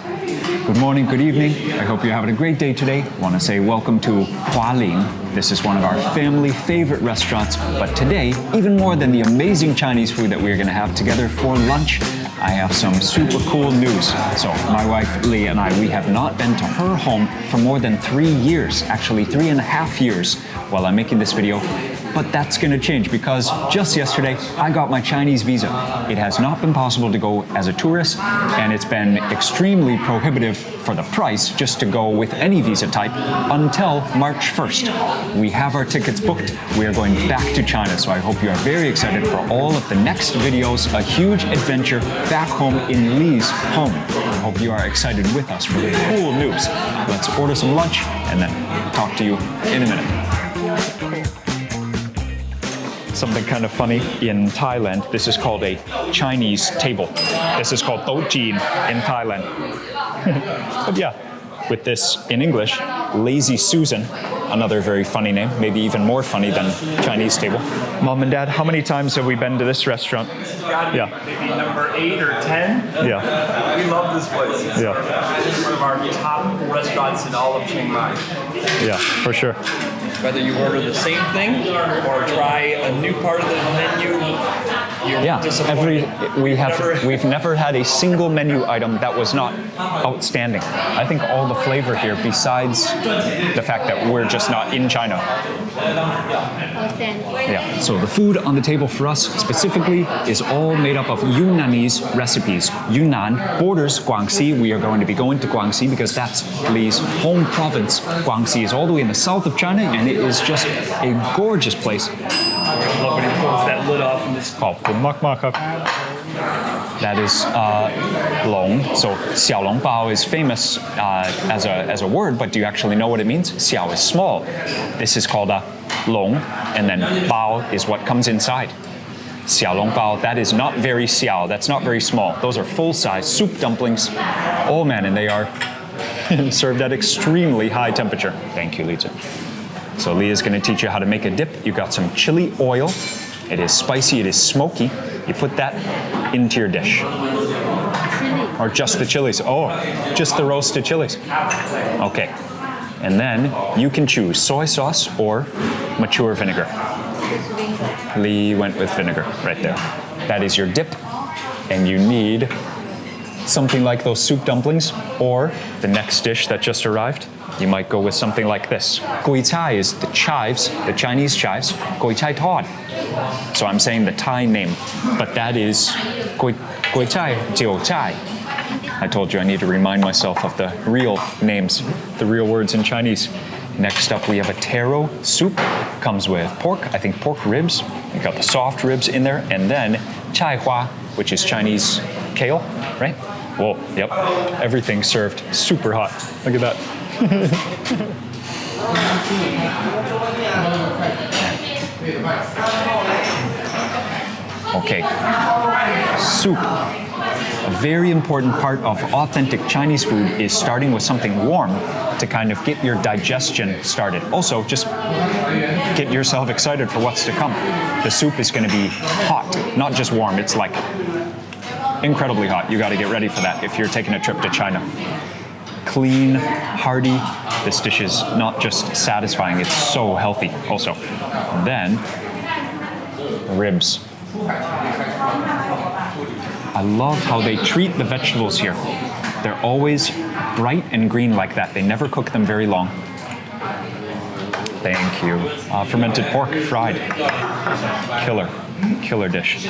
Good morning, good evening. I hope you're having a great day today. I want to say welcome to Hua Lin. This is one of our family favorite restaurants, but today, even more than the amazing Chinese food that we're going to have together for lunch, I have some super cool news. So my wife Lee and I, we have not been to her home for more than 3 years, actually 3.5 years while I'm making this video. But that's going to change because just yesterday I got my Chinese visa. It has not been possible to go as a tourist, and it's been extremely prohibitive for the price just to go with any visa type until March 1st. We have our tickets booked. We are going back to China, so I hope you are very excited for all of the next videos, a huge adventure back home in Lee's home. I hope you are excited with us for the cool news. Let's order some lunch and then talk to you in a minute. Something kind of funny in Thailand. This is called a Chinese table. This is called Tau Jin in Thailand. But yeah, with this in English, Lazy Susan, another very funny name, maybe even more funny than Chinese table. Mom and Dad, how many times have we been to this restaurant? Yeah. Maybe number 8 or 10. Yeah. We love this place. It's one of our top restaurants in all of Chiang Mai. Yeah, for sure. Whether you order the same thing or try a new part of the menu, you're disappointed. We've never had a single menu item that was not outstanding. I think all the flavor here, besides the fact that we're just not in China. Yeah, so the food on the table for us specifically is all made up of Yunnanese recipes. Yunnan borders GuangXi. We are going to be going to GuangXi because that's Lee's home province. GuangXi is all the way in the south of China, and it is just a gorgeous place. I love when he pulls that lid off and this. That is long. So xiao long bao is famous as a word, but do you actually know what it means? Xiao is small. This is called a long, and then bao is what comes inside. Xiao long bao, that is not very xiao, that's not very small. Those are full-size soup dumplings. Oh man, and they are served at extremely high temperature. Thank you, Lisa. So Lee is going to teach you how to make a dip. You got some chili oil. It is spicy, it is smoky. You put that into your dish. Or just the chilies. Oh, just the roasted chilies. Okay. And then you can choose soy sauce or mature vinegar. Lee went with vinegar right there. That is your dip. And you need something like those soup dumplings, or the next dish that just arrived. You might go with something like this. GuangXi is the chives, the Chinese chives. GuangXi Tod. So I'm saying the Thai name, but that is GuangXi Jiu Chai. I told you I need to remind myself of the real names, the real words in Chinese. Next up, we have a taro soup. Comes with pork, I think pork ribs. You got the soft ribs in there, and then chai hua, which is Chinese kale, right? Whoa, yep. Everything served super hot. Look at that. Okay, soup. A very important part of authentic Chinese food is starting with something warm to kind of get your digestion started. Also, just get yourself excited for what's to come. The soup is going to be hot, not just warm. It's like incredibly hot. You got to get ready for that if you're taking a trip to China. Clean, hearty. This dish is not just satisfying, it's so healthy also. And then, ribs. I love how they treat the vegetables here. They're always bright and green like that. They never cook them very long. Thank you. Fermented pork, fried. Killer dish.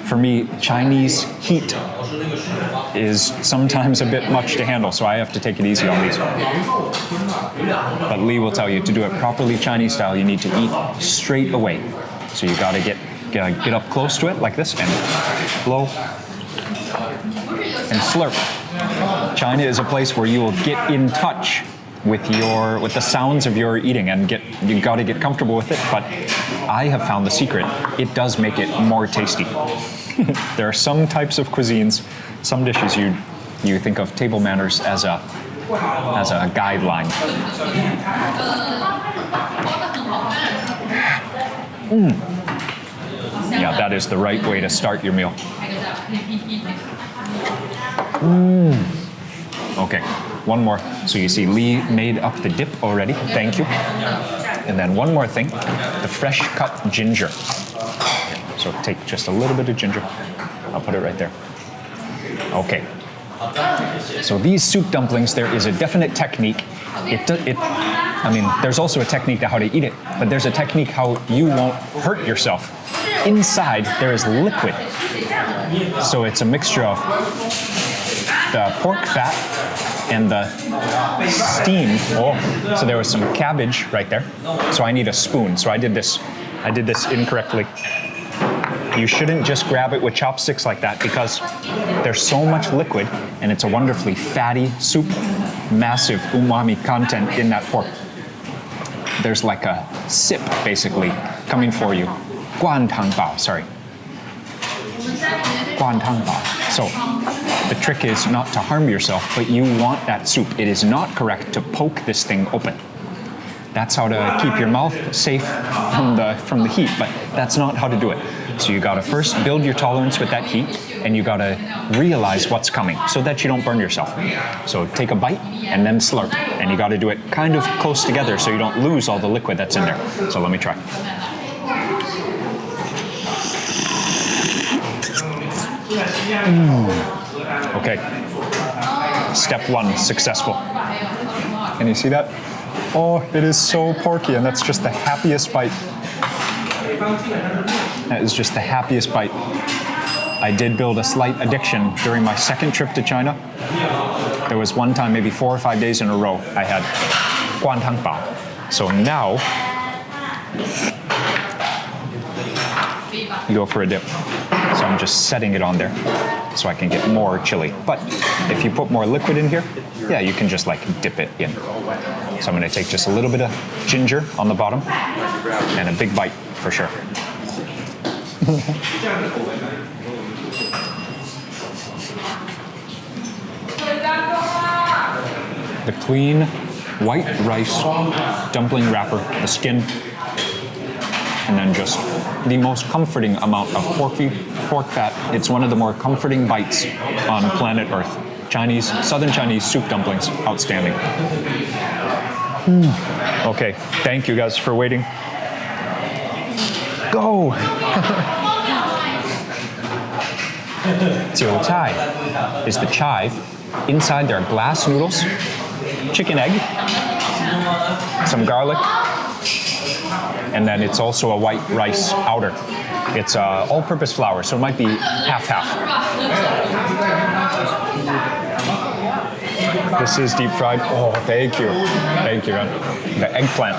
For me, Chinese heat is sometimes a bit much to handle, so I have to take it easy on these. But Lee will tell you, to do it properly Chinese style, you need to eat straight away. So you gotta get up close to it like this and blow and slurp. China is a place where you will get in touch with the sounds of your eating, and you got to get comfortable with it. But I have found the secret. It does make it more tasty. There are some types of cuisines, some dishes you think of table manners as a guideline. Yeah, that is the right way to start your meal. Okay, one more. So you see Lee made up the dip already. Thank you. And then one more thing, the fresh cut ginger. So take just a little bit of ginger. I'll put it right there. Okay. So these soup dumplings, there is a definite technique. There's also a technique to how to eat it, but there's a technique how you won't hurt yourself. Inside, there is liquid. So it's a mixture of the pork fat and the steam. Oh, so there was some cabbage right there. So I need a spoon. So I did this incorrectly. You shouldn't just grab it with chopsticks like that because there's so much liquid and it's a wonderfully fatty soup. Massive umami content in that pork. There's like a sip basically coming for you. Guantang sorry. Guantang. So the trick is not to harm yourself, but you want that soup. It is not correct to poke this thing open. That's how to keep your mouth safe from the heat, but that's not how to do it. So you gotta first build your tolerance with that heat, and you gotta realize what's coming so that you don't burn yourself. So take a bite and then slurp, and you gotta do it kind of close together so you don't lose all the liquid that's in there. So let me try. Okay, step one, successful. Can you see that? Oh, it is so porky, and that's just the happiest bite. That is just the happiest bite. I did build a slight addiction during my second trip to China. There was one time, maybe 4 or 5 days in a row, I had guantang bao. So now, you go for a dip. So I'm just setting it on there so I can get more chili. But if you put more liquid in here, yeah, you can just like dip it in. So I'm gonna take just a little bit of ginger on the bottom and a big bite for sure. The clean white rice dumpling wrapper, the skin, and then just the most comforting amount of pork fat. It's one of the more comforting bites on planet Earth. Southern Chinese soup dumplings, outstanding. Okay, thank you guys for waiting. Go! Jiu Cai is the chive. Inside there are glass noodles, chicken egg, some garlic, and then it's also a white rice outer. It's all-purpose flour, so it might be half-half. This is deep fried. Oh, thank you. Thank you, man. The eggplant.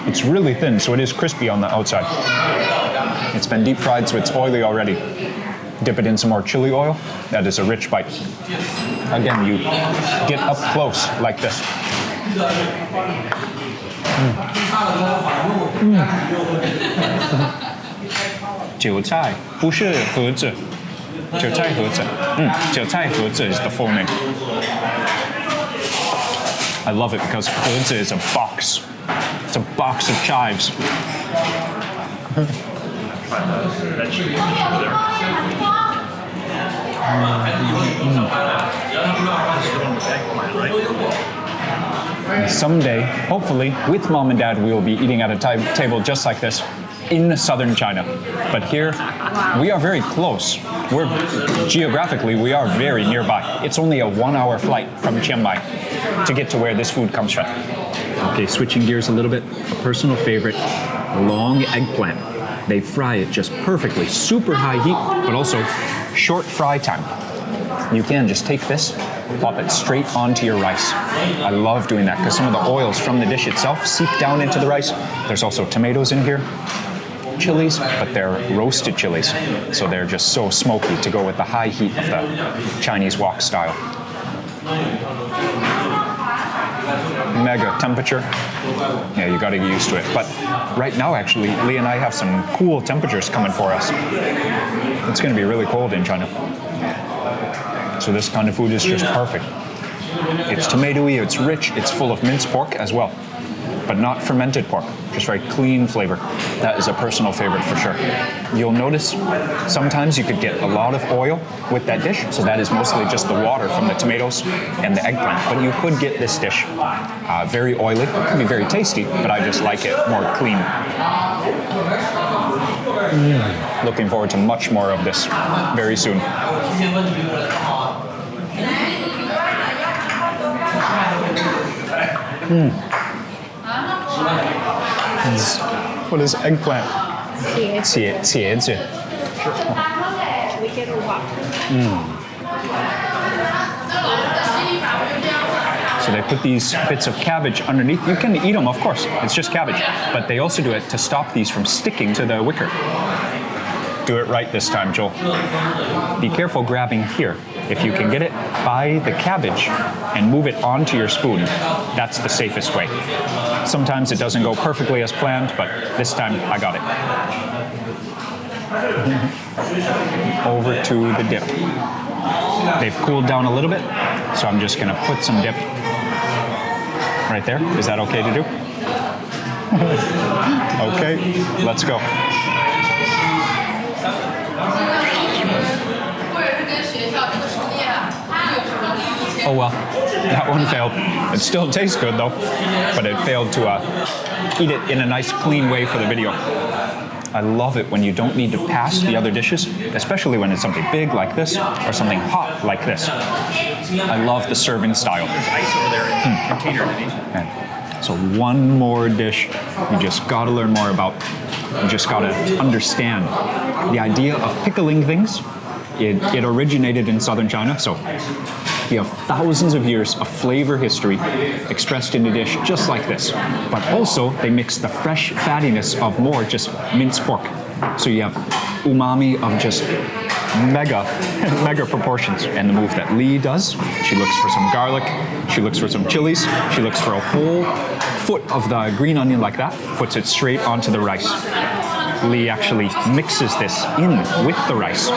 It's really thin, so it is crispy on the outside. It's been deep fried, so it's oily already. Dip it in some more chili oil. That is a rich bite. Again, you get up close like this. Jiu Cai 不是盒子，韭菜盒子。韭菜盒子 is the full name. I love it because 盒子 is a box. It's a box of chives. Someday, hopefully, with mom and dad, we will be eating at a table just like this in southern China. But here, we are very close. Geographically, we are very nearby. It's only a 1-hour flight from Chiang Mai to get to where this food comes from. Okay, switching gears a little bit. A personal favorite, long eggplant. They fry it just perfectly, super high heat, but also short fry time. You can just take this, pop it straight onto your rice. I love doing that because some of the oils from the dish itself seep down into the rice. There's also tomatoes in here, chilies, but they're roasted chilies. So they're just so smoky to go with the high heat of the Chinese wok style. Mega temperature. Yeah, you gotta get used to it. But right now, actually, Lee and I have some cool temperatures coming for us. It's gonna be really cold in China. So this kind of food is just perfect. It's tomatoey, it's rich, it's full of minced pork as well. but not fermented pork. Just very clean flavor. That is a personal favorite for sure. You'll notice sometimes you could get a lot of oil with that dish, so that is mostly just the water from the tomatoes and the eggplant. But you could get this dish very oily. It can be very tasty, but I just like it more clean. Looking forward to much more of this very soon. What is eggplant? 茄子. Can we get a waffle? So they put these bits of cabbage underneath. You can eat them, of course. It's just cabbage. But they also do it to stop these from sticking to the wicker. Do it right this time, Joel. Be careful grabbing here. If you can get it by the cabbage and move it onto your spoon, that's the safest way. Sometimes it doesn't go perfectly as planned, but this time I got it. Over to the dip. They've cooled down a little bit, so I'm just gonna put some dip right there. Is that okay to do? Okay, let's go. Oh well, that one failed. It still tastes good though, but it failed to eat it in a nice clean way for the video. I love it when you don't need to pass the other dishes, especially when it's something big like this or something hot like this. I love the serving style. There's ice over there in the container underneath. Okay. So one more dish you just gotta learn more about. You just gotta understand the idea of pickling things. It originated in southern China, so you have thousands of years of flavor history expressed in a dish just like this. But also, they mix the fresh fattiness of more just minced pork. So you have umami of just mega proportions. And the move that Lee does, she looks for some garlic, she looks for some chilies, she looks for a whole foot of the green onion like that, puts it straight onto the rice. Lee actually mixes this in with the rice,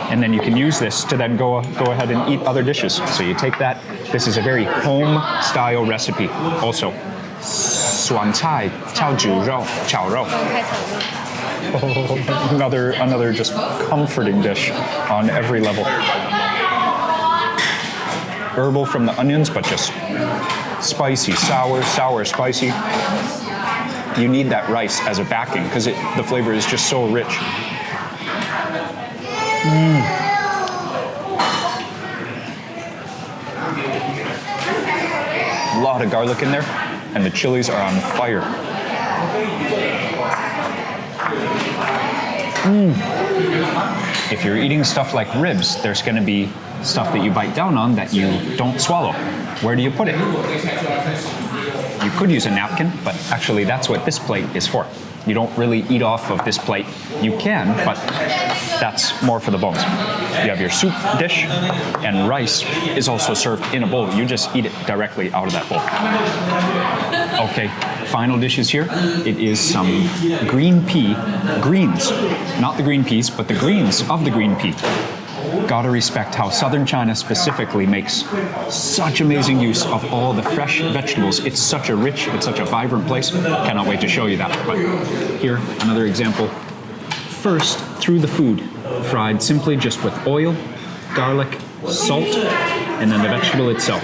and then you can use this to then go ahead and eat other dishes. So you take that. This is a very home-style recipe. Also, 酸菜炒猪肉, 炒肉. Another just comforting dish on every level. Herbal from the onions, but just spicy, sour, spicy. You need that rice as a backing because the flavor is just so rich. A lot of garlic in there, and the chilies are on fire. If you're eating stuff like ribs, there's going to be stuff that you bite down on that you don't swallow. Where do you put it? You could use a napkin, but actually that's what this plate is for. You don't really eat off of this plate. You can, but that's more for the bones. You have your soup dish, and rice is also served in a bowl. You just eat it directly out of that bowl. Okay, final dishes here. It is some green pea greens. Not the green peas, but the greens of the green pea. Gotta respect how southern China specifically makes such amazing use of all the fresh vegetables. It's such a rich, it's such a vibrant place. Cannot wait to show you that. But here, another example. First, through the food, fried simply just with oil, garlic, salt, and then the vegetable itself.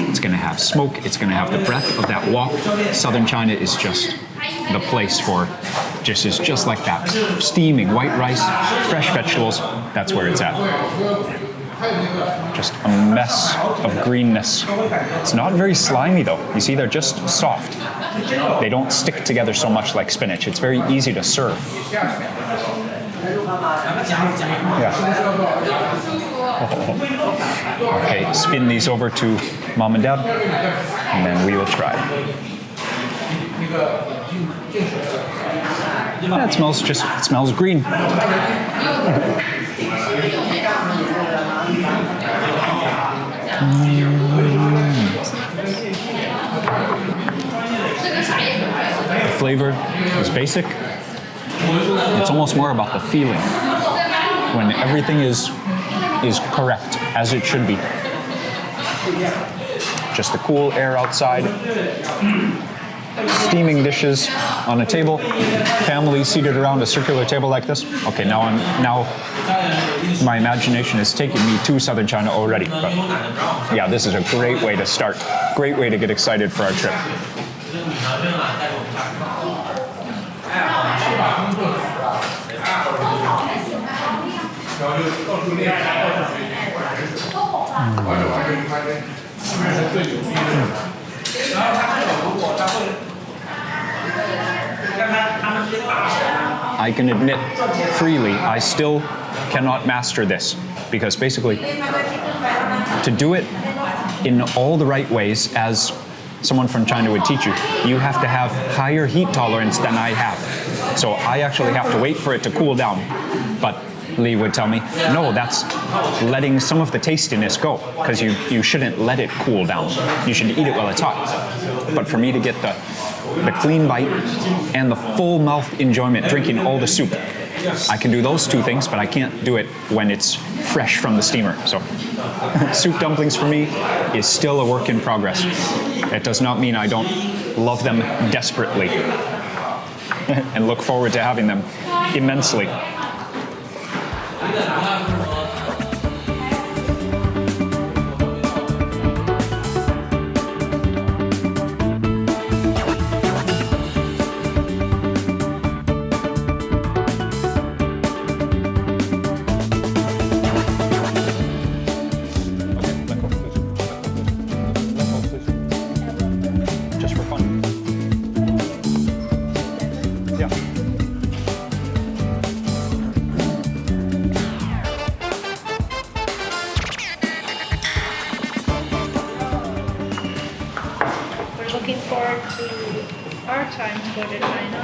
It's gonna have smoke, it's gonna have the breath of that wok. Southern China is just the place for dishes just like that. Steaming white rice, fresh vegetables, that's where it's at. Just a mess of greenness. It's not very slimy though. You see, they're just soft. They don't stick together so much like spinach. It's very easy to serve. Yeah. Okay, spin these over to mom and dad, and then we will try. Yeah, it smells green. The flavor is basic. It's almost more about the feeling. When everything is correct, as it should be. Just the cool air outside. steaming dishes on a table, family seated around a circular table like this. Okay, now my imagination is taking me to southern China already. But yeah, this is a great way to start. Great way to get excited for our trip. I can admit freely, I still cannot master this because basically to do it in all the right ways as someone from China would teach you, you have to have higher heat tolerance than I have. So I actually have to wait for it to cool down. But Lee would tell me, no, that's letting some of the tastiness go because you shouldn't let it cool down. You should eat it while it's hot. But for me to get the clean bite and the full mouth enjoyment drinking all the soup, I can do those two things, but I can't do it when it's fresh from the steamer. So soup dumplings for me is still a work in progress. It does not mean I don't love them desperately and look forward to having them immensely. Just for fun. Yeah. We're looking forward to our time to go to China.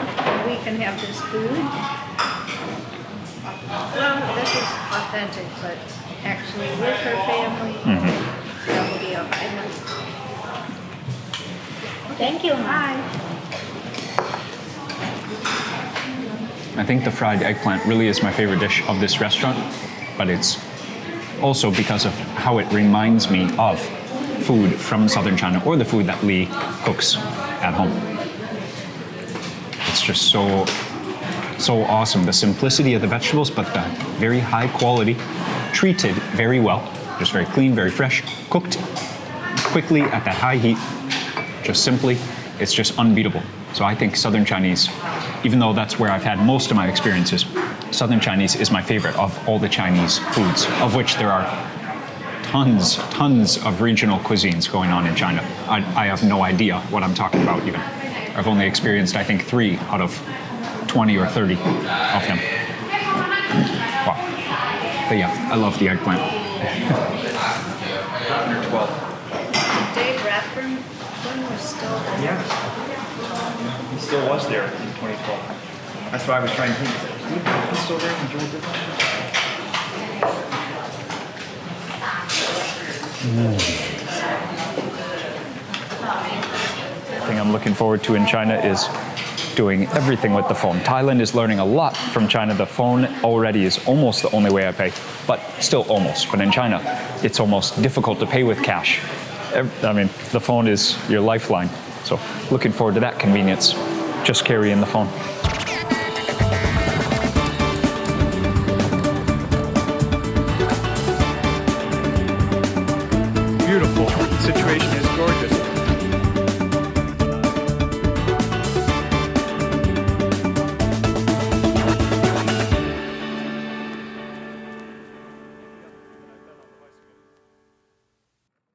We can have this food. Well, this is authentic, but actually with her family, that will be a highlight. Thank you. Bye. I think the fried eggplant really is my favorite dish of this restaurant, but it's also because of how it reminds me of food from southern China or the food that Lee cooks at home. It's just so awesome. The simplicity of the vegetables, but the very high quality, treated very well, just very clean, very fresh, cooked quickly at that high heat, just simply, it's just unbeatable. So I think Southern Chinese, even though that's where I've had most of my experiences, Southern Chinese is my favorite of all the Chinese foods, of which there are tons of regional cuisines going on in China. I have no idea what I'm talking about even. I've only experienced, I think, 3 out of 20 or 30 of them. Wow. But yeah, I love the eggplant. 12. Dave Radford was still there. Yeah. He still was there in 2012. That's why I was trying to think. He's still there in Georgia. The thing I'm looking forward to in China is doing everything with the phone. Thailand is learning a lot from China. The phone already is almost the only way I pay, but still almost. But in China, it's almost difficult to pay with cash. I mean, the phone is your lifeline. So looking forward to that convenience. Just carry in the phone.